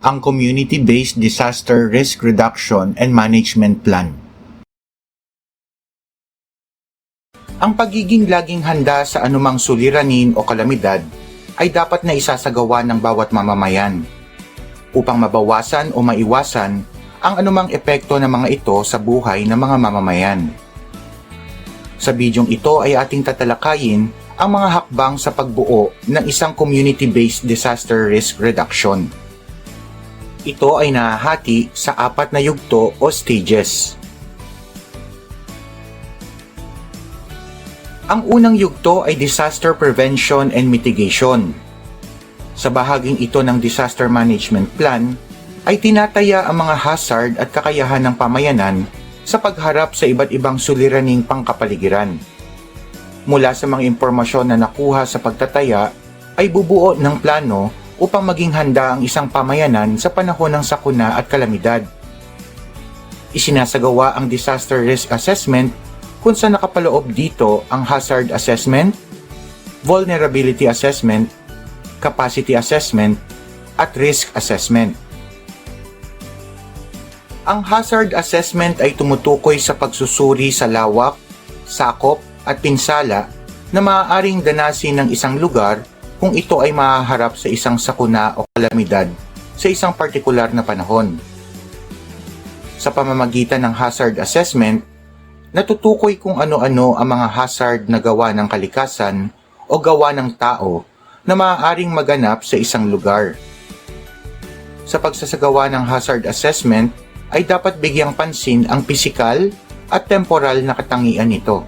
ang Community-Based Disaster Risk Reduction and Management Plan. Ang pagiging laging handa sa anumang suliranin o kalamidad ay dapat na isasagawa ng bawat mamamayan upang mabawasan o maiwasan ang anumang epekto ng mga ito sa buhay ng mga mamamayan. Sa bidyong ito ay ating tatalakayin ang mga hakbang sa pagbuo ng isang community-based disaster risk reduction. Ito ay nahahati sa 4 na yugto o stages. Ang unang yugto ay disaster prevention and mitigation. Sa bahaging ito ng disaster management plan, ay tinataya ang mga hazard at kakayahan ng pamayanan sa pagharap sa iba't ibang suliraning pangkapaligiran. Mula sa mga impormasyon na nakuha sa pagtataya, ay bubuo ng plano upang maging handa ang isang pamayanan sa panahon ng sakuna at kalamidad. Isinasagawa ang disaster risk assessment kung saan nakapaloob dito ang hazard assessment, vulnerability assessment, capacity assessment, at risk assessment. Ang hazard assessment ay tumutukoy sa pagsusuri sa lawak, sakop, at pinsala na maaaring danasin ng isang lugar kung ito ay mahaharap sa isang sakuna o kalamidad sa isang partikular na panahon. Sa pamamagitan ng hazard assessment, natutukoy kung ano-ano ang mga hazard na gawa ng kalikasan o gawa ng tao na maaaring maganap sa isang lugar. Sa pagsasagawa ng hazard assessment, ay dapat bigyang pansin ang pisikal at temporal na katangian nito.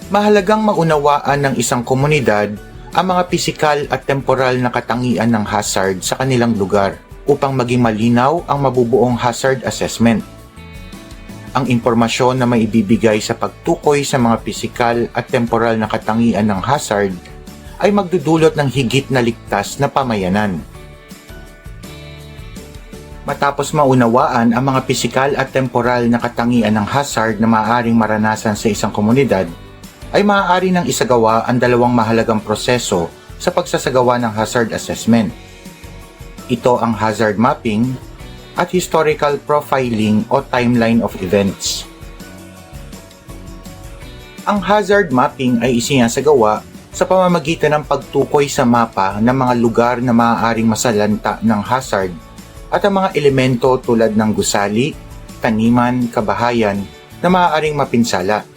Mahalagang maunawaan ng isang komunidad ang mga pisikal at temporal na katangian ng hazard sa kanilang lugar upang maging malinaw ang mabubuong hazard assessment. Ang impormasyon na maibibigay sa pagtukoy sa mga pisikal at temporal na katangian ng hazard ay magdudulot ng higit na ligtas na pamayanan. Matapos maunawaan ang mga pisikal at temporal na katangian ng hazard na maaaring maranasan sa isang komunidad, ay maaari nang isagawa ang 2 mahalagang proseso sa pagsasagawa ng hazard assessment. Ito ang hazard mapping at historical profiling o timeline of events. Ang hazard mapping ay isinasagawa sa pamamagitan ng pagtukoy sa mapa ng mga lugar na maaaring masalanta ng hazard at ang mga elemento tulad ng gusali, taniman, kabahayan na maaaring mapinsala.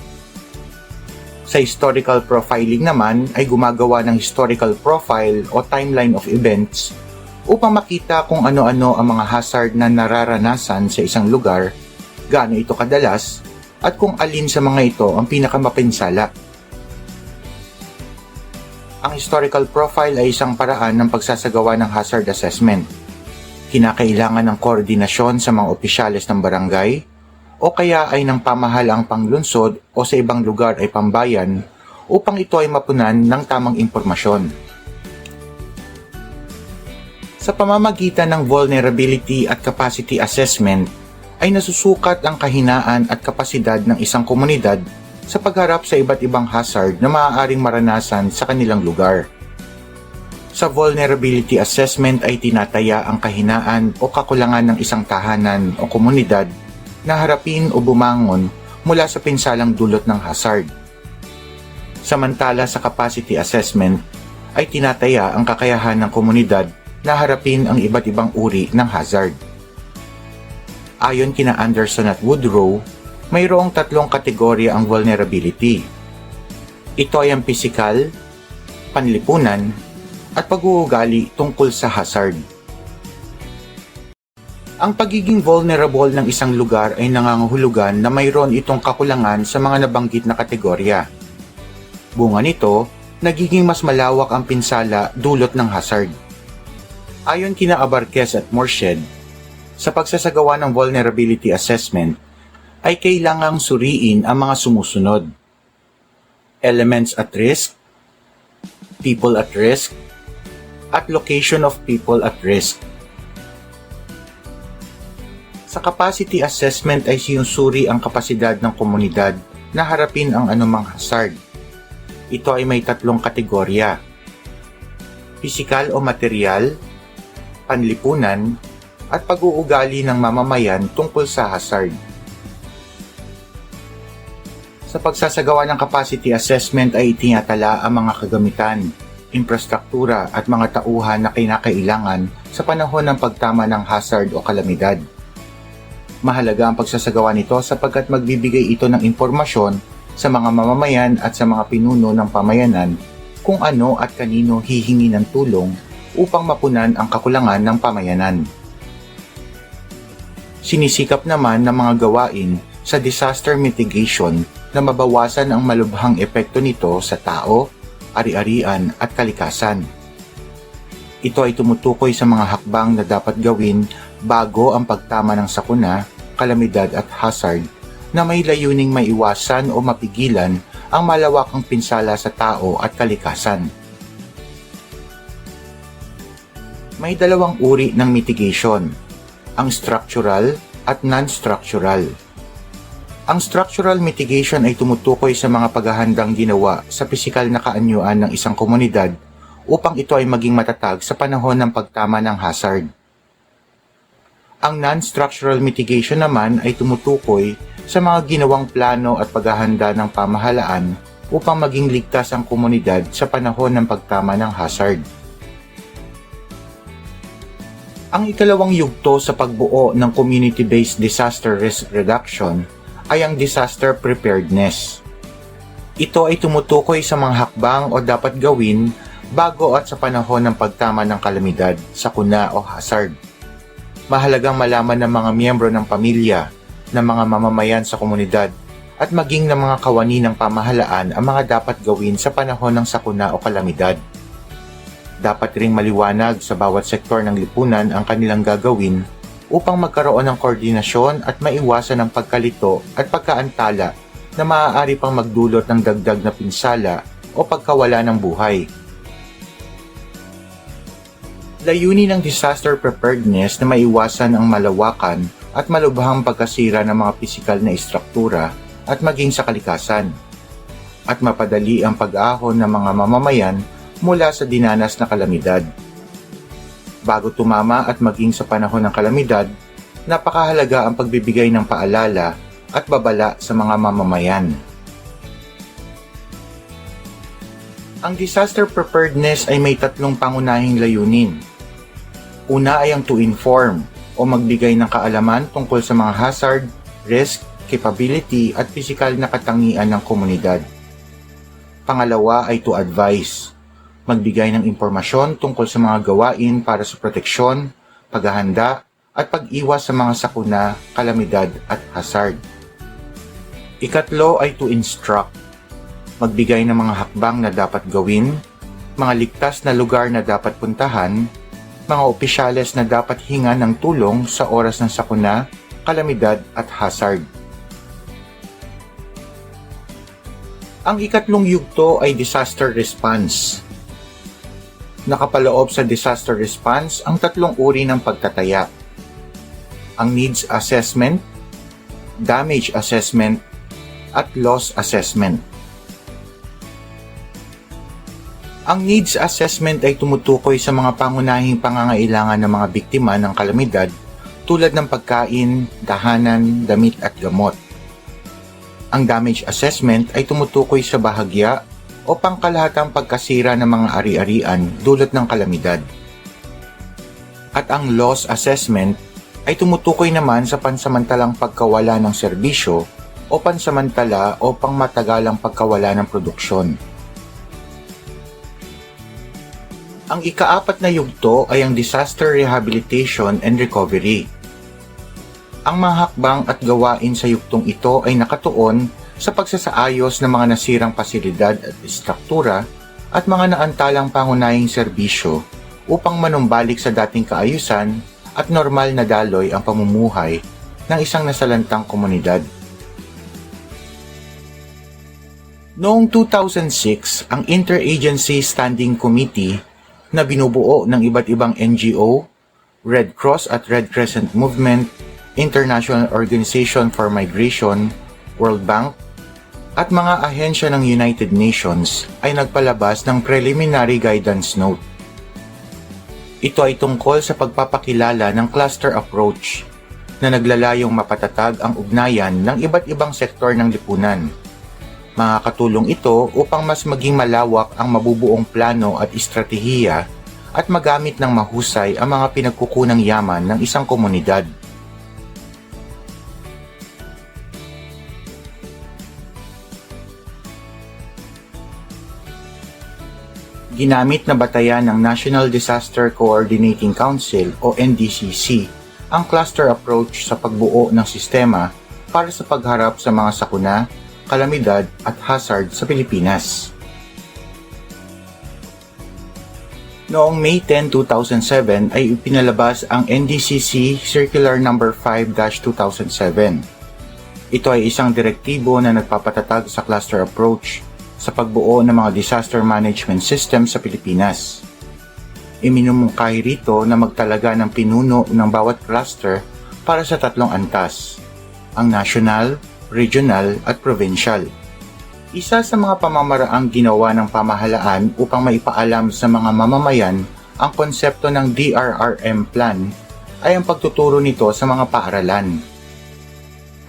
Sa historical profiling naman ay gumagawa ng historical profile o timeline of events upang makita kung ano-ano ang mga hazard na nararanasan sa isang lugar, gaano ito kadalas, at kung alin sa mga ito ang pinakamapinsala. Ang historical profile ay isang paraan ng pagsasagawa ng hazard assessment. Kinakailangan ng koordinasyon sa mga opisyales ng barangay o kaya ay ng pamahalaang panglunsod o sa ibang lugar ay pambayan upang ito ay mapunan ng tamang impormasyon. Sa pamamagitan ng vulnerability at capacity assessment ay nasusukat ang kahinaan at kapasidad ng isang komunidad sa pagharap sa iba't ibang hazard na maaaring maranasan sa kanilang lugar. Sa vulnerability assessment ay tinataya ang kahinaan o kakulangan ng isang tahanan o komunidad na harapin o bumangon mula sa pinsalang dulot ng hazard. Samantala sa capacity assessment ay tinataya ang kakayahan ng komunidad na harapin ang iba't ibang uri ng hazard. Ayon kina Anderson at Woodrow, mayroong 3 kategorya ang vulnerability. Ito ay ang pisikal, panlipunan, at pag-uugali tungkol sa hazard. Ang pagiging vulnerable ng isang lugar ay nangangahulugan na mayroon itong kakulangan sa mga nabanggit na kategorya. Bunga nito, nagiging mas malawak ang pinsala dulot ng hazard. Ayon kina Abarquez at Morshed, sa pagsasagawa ng vulnerability assessment, ay kailangang suriin ang mga sumusunod: elements at risk, people at risk, at location of people at risk. Sa capacity assessment ay sinusuri ang kapasidad ng komunidad na harapin ang anumang hazard. Ito ay may 3 kategorya: pisikal o material, panlipunan, at pag-uugali ng mamamayan tungkol sa hazard. Sa pagsasagawa ng capacity assessment ay itinatala ang mga kagamitan, infrastruktura at mga tauhan na kinakailangan sa panahon ng pagtama ng hazard o kalamidad. Mahalaga ang pagsasagawa nito sapagkat magbibigay ito ng impormasyon sa mga mamamayan at sa mga pinuno ng pamayanan kung ano at kanino hihingi ng tulong upang mapunan ang kakulangan ng pamayanan. Sinisikap naman ng mga gawain sa disaster mitigation na mabawasan ang malubhang epekto nito sa tao, ari-arian at kalikasan. Ito ay tumutukoy sa mga hakbang na dapat gawin bago ang pagtama ng sakuna, kalamidad at hazard na may layuning maiwasan o mapigilan ang malawakang pinsala sa tao at kalikasan. May dalawang uri ng mitigation, ang structural at non-structural. Ang structural mitigation ay tumutukoy sa mga paghahandang ginawa sa pisikal na kaanyuan ng isang komunidad upang ito ay maging matatag sa panahon ng pagtama ng hazard. Ang non-structural mitigation naman ay tumutukoy sa mga ginawang plano at paghahanda ng pamahalaan upang maging ligtas ang komunidad sa panahon ng pagtama ng hazard. Ang ikalawang yugto sa pagbuo ng community-based disaster risk reduction ay ang disaster preparedness. Ito ay tumutukoy sa mga hakbang o dapat gawin bago at sa panahon ng pagtama ng kalamidad, sakuna o hazard. Mahalagang malaman ng mga miyembro ng pamilya, ng mga mamamayan sa komunidad, at maging ng mga kawani ng pamahalaan ang mga dapat gawin sa panahon ng sakuna o kalamidad. Dapat ring maliwanag sa bawat sektor ng lipunan ang kanilang gagawin upang magkaroon ng koordinasyon at maiwasan ang pagkalito at pagkaantala na maaari pang magdulot ng dagdag na pinsala o pagkawala ng buhay. Layunin ng disaster preparedness na maiwasan ang malawakan at malubhang pagkasira ng mga pisikal na istruktura at maging sa kalikasan, at mapadali ang pag-ahon ng mga mamamayan mula sa dinanas na kalamidad. Bago tumama at maging sa panahon ng kalamidad, napakahalaga ang pagbibigay ng paalala at babala sa mga mamamayan. Ang disaster preparedness ay may tatlong pangunahing layunin. Una ay ang to inform o magbigay ng kaalaman tungkol sa mga hazard, risk, capability at pisikal na katangian ng komunidad. Pangalawa ay to advise, magbigay ng impormasyon tungkol sa mga gawain para sa proteksyon, paghahanda, at pag-iwas sa mga sakuna, kalamidad at hazard. Ikatlo ay to instruct, magbigay ng mga hakbang na dapat gawin, mga ligtas na lugar na dapat puntahan, mga opisyales na dapat hinga ng tulong sa oras ng sakuna, kalamidad at hazard. Ang ikatlong yugto ay disaster response. Nakapaloob sa disaster response ang tatlong uri ng pagtataya: ang needs assessment, damage assessment, at loss assessment. Ang needs assessment ay tumutukoy sa mga pangunahing pangangailangan ng mga biktima ng kalamidad tulad ng pagkain, dahanan, damit at gamot. Ang damage assessment ay tumutukoy sa bahagya o pangkalahatang pagkasira ng mga ari-arian dulot ng kalamidad. At ang loss assessment ay tumutukoy naman sa pansamantalang pagkawala ng serbisyo o pansamantala o pangmatagalang pagkawala ng produksyon. Ang ikaapat na yugto ay ang disaster rehabilitation and recovery. Ang mga hakbang at gawain sa yugtong ito ay nakatuon sa pagsasaayos ng mga nasirang pasilidad at istruktura at mga naantalang pangunahing serbisyo upang manumbalik sa dating kaayusan at normal na daloy ang pamumuhay ng isang nasalantang komunidad. Noong 2006, ang Interagency Standing Committee na binubuo ng iba't ibang NGO, Red Cross at Red Crescent Movement, International Organization for Migration, World Bank, at mga ahensya ng United Nations ay nagpalabas ng preliminary guidance note Ito ay tungkol sa pagpapakilala ng cluster approach na naglalayong mapatatag ang ugnayan ng iba't ibang sektor ng lipunan. Makakatulong ito upang mas maging malawak ang mabubuong plano at estratehiya at magamit ng mahusay ang mga pinagkukunang yaman ng isang komunidad. Ginamit na batayan ng National Disaster Coordinating Council o NDCC ang cluster approach sa pagbuo ng sistema para sa pagharap sa mga sakuna, kalamidad at hazard sa Pilipinas. Noong May 10, 2007 ay ipinalabas ang NDCC Circular No. 5-2007. Ito ay isang direktibo na nagpapatatag sa cluster approach sa pagbuo ng mga disaster management system sa Pilipinas. Iminumungkahi rito na magtalaga ng pinuno ng bawat cluster para sa tatlong antas, ang national, regional at provincial. Isa sa mga pamamaraang ginawa ng pamahalaan upang maipaalam sa mga mamamayan ang konsepto ng DRRM plan ay ang pagtuturo nito sa mga paaralan.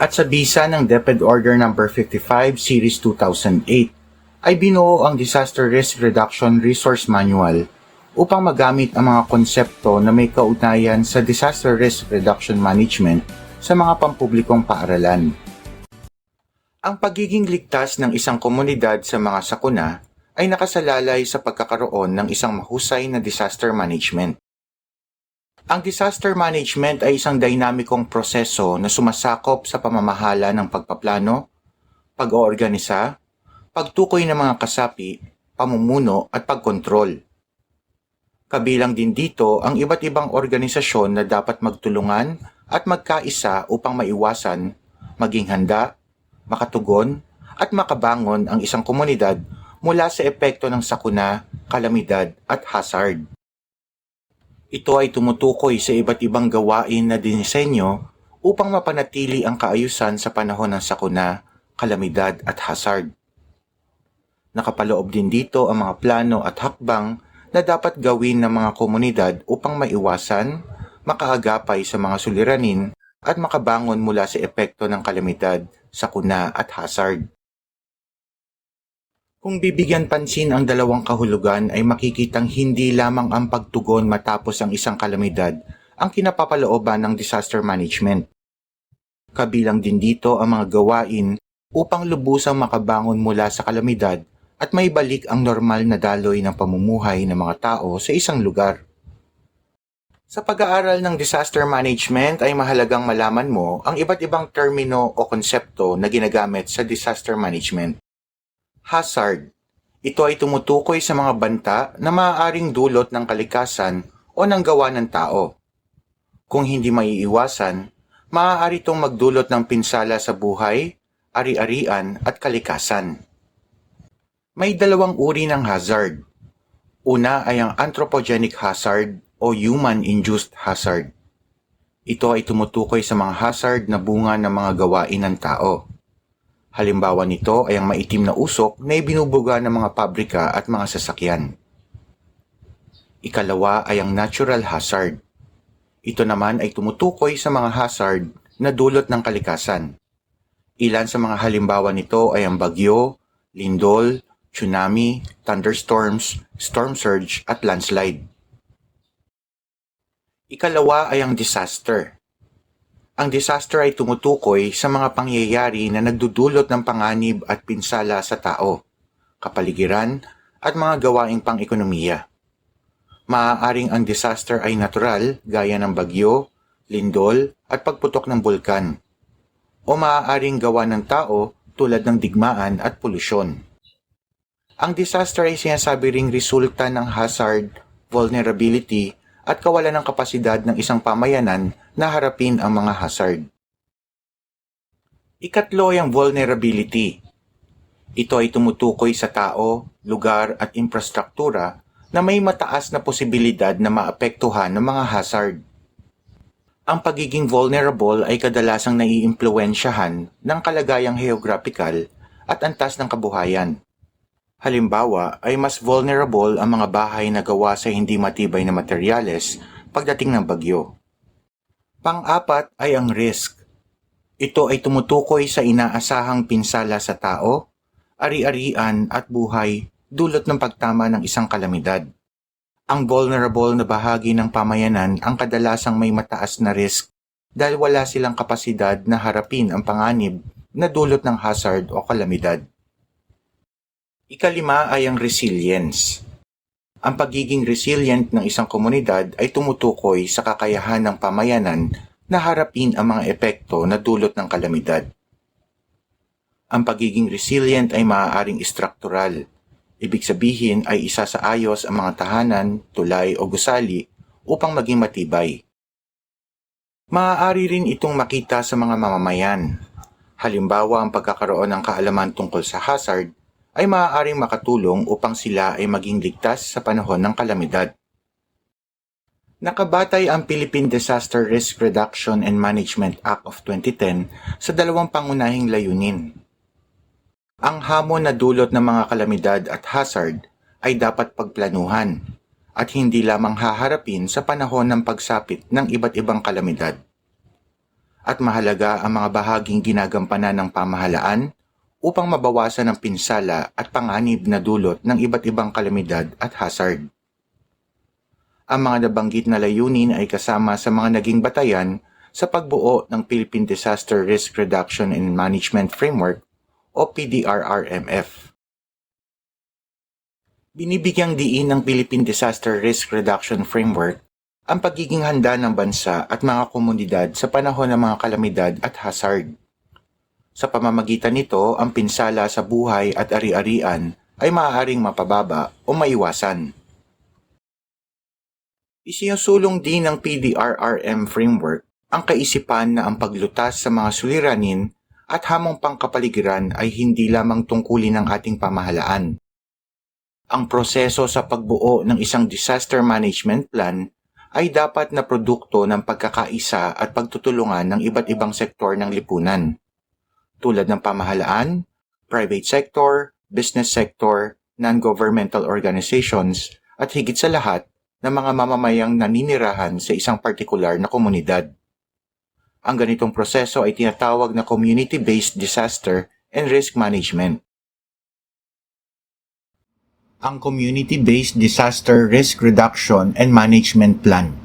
At sa bisa ng DepEd Order No. 55 Series 2008, ay binuo ang Disaster Risk Reduction Resource Manual upang magamit ang mga konsepto na may kaugnayan sa Disaster Risk Reduction Management sa mga pampublikong paaralan. Ang pagiging ligtas ng isang komunidad sa mga sakuna ay nakasalalay sa pagkakaroon ng isang mahusay na disaster management. Ang disaster management ay isang dinamikong proseso na sumasakop sa pamamahala ng pagpaplano, pag-oorganisa, pagtukoy ng mga kasapi, pamumuno at pagkontrol. Kabilang din dito ang iba't ibang organisasyon na dapat magtulungan at magkaisa upang maiwasan, maging handa, makatugon at makabangon ang isang komunidad mula sa epekto ng sakuna, kalamidad at hazard. Ito ay tumutukoy sa iba't ibang gawain na dinisenyo upang mapanatili ang kaayusan sa panahon ng sakuna, kalamidad at hazard. Nakapaloob din dito ang mga plano at hakbang na dapat gawin ng mga komunidad upang maiwasan, makaagapay sa mga suliranin at makabangon mula sa epekto ng kalamidad, sakuna at hazard. Kung bibigyan pansin ang dalawang kahulugan ay makikitang hindi lamang ang pagtugon matapos ang isang kalamidad ang kinapapalooban ng disaster management. Kabilang din dito ang mga gawain upang lubusang makabangon mula sa kalamidad at may balik ang normal na daloy ng pamumuhay ng mga tao sa isang lugar. Sa pag-aaral ng disaster management ay mahalagang malaman mo ang iba't ibang termino o konsepto na ginagamit sa disaster management. Hazard. Ito ay tumutukoy sa mga banta na maaaring dulot ng kalikasan o ng gawa ng tao. Kung hindi maiiwasan, maaari itong magdulot ng pinsala sa buhay, ari-arian at kalikasan. May dalawang uri ng hazard. Una ay ang anthropogenic hazard o human-induced hazard. Ito ay tumutukoy sa mga hazard na bunga ng mga gawain ng tao. Halimbawa nito ay ang maitim na usok na ibinubuga ng mga pabrika at mga sasakyan. Ikalawa ay ang natural hazard. Ito naman ay tumutukoy sa mga hazard na dulot ng kalikasan. Ilan sa mga halimbawa nito ay ang bagyo, lindol, tsunami, thunderstorms, storm surge at landslide. Ikalawa ay ang disaster. Ang disaster ay tumutukoy sa mga pangyayari na nagdudulot ng panganib at pinsala sa tao, kapaligiran at mga gawaing pang-ekonomiya. Maaaring ang disaster ay natural gaya ng bagyo, lindol at pagputok ng bulkan. O maaaring gawa ng tao tulad ng digmaan at polusyon. Ang disaster ay sinasabi ring resulta ng hazard, vulnerability, at kawalan ng kapasidad ng isang pamayanan na harapin ang mga hazard. Ikatlo ay ang vulnerability. Ito ay tumutukoy sa tao, lugar at infrastruktura na may mataas na posibilidad na maapektuhan ng mga hazard. Ang pagiging vulnerable ay kadalasang naiimpluwensyahan ng kalagayang geographical at antas ng kabuhayan. Halimbawa ay mas vulnerable ang mga bahay na gawa sa hindi matibay na materyales pagdating ng bagyo. Pang-apat ay ang risk. Ito ay tumutukoy sa inaasahang pinsala sa tao, ari-arian at buhay dulot ng pagtama ng isang kalamidad. Ang vulnerable na bahagi ng pamayanan ang kadalasang may mataas na risk dahil wala silang kapasidad na harapin ang panganib na dulot ng hazard o kalamidad. Ikalima ay ang resilience. Ang pagiging resilient ng isang komunidad ay tumutukoy sa kakayahan ng pamayanan na harapin ang mga epekto na dulot ng kalamidad. Ang pagiging resilient ay maaaring istruktural. Ibig sabihin ay isasaayos ang mga tahanan, tulay o gusali upang maging matibay. Maaari rin itong makita sa mga mamamayan. Halimbawa, ang pagkakaroon ng kaalaman tungkol sa hazard ay maaaring makatulong upang sila ay maging ligtas sa panahon ng kalamidad. Nakabatay ang Philippine Disaster Risk Reduction and Management Act of 2010 sa dalawang pangunahing layunin. Ang hamon na dulot ng mga kalamidad at hazard ay dapat pagplanuhan at hindi lamang haharapin sa panahon ng pagsapit ng iba't ibang kalamidad. At mahalaga ang mga bahaging ginagampanan ng pamahalaan upang mabawasan ang pinsala at panganib na dulot ng iba't ibang kalamidad at hazard. Ang mga nabanggit na layunin ay kasama sa mga naging batayan sa pagbuo ng Philippine Disaster Risk Reduction and Management Framework o PDRRMF. Binibigyang diin ng Philippine Disaster Risk Reduction Framework ang pagiging handa ng bansa at mga komunidad sa panahon ng mga kalamidad at hazard. Sa pamamagitan nito, ang pinsala sa buhay at ari-arian ay maaaring mapababa o maiwasan. Isinusulong din ng PDRRM framework ang kaisipan na ang paglutas sa mga suliranin at hamong pangkapaligiran ay hindi lamang tungkulin ng ating pamahalaan. Ang proseso sa pagbuo ng isang disaster management plan ay dapat na produkto ng pagkakaisa at pagtutulungan ng iba't ibang sektor ng lipunan, tulad ng pamahalaan, private sector, business sector, non-governmental organizations, at higit sa lahat ng mga mamamayang naninirahan sa isang partikular na komunidad. Ang ganitong proseso ay tinatawag na community-based disaster and risk management. Ang Community-Based Disaster Risk Reduction and Management Plan.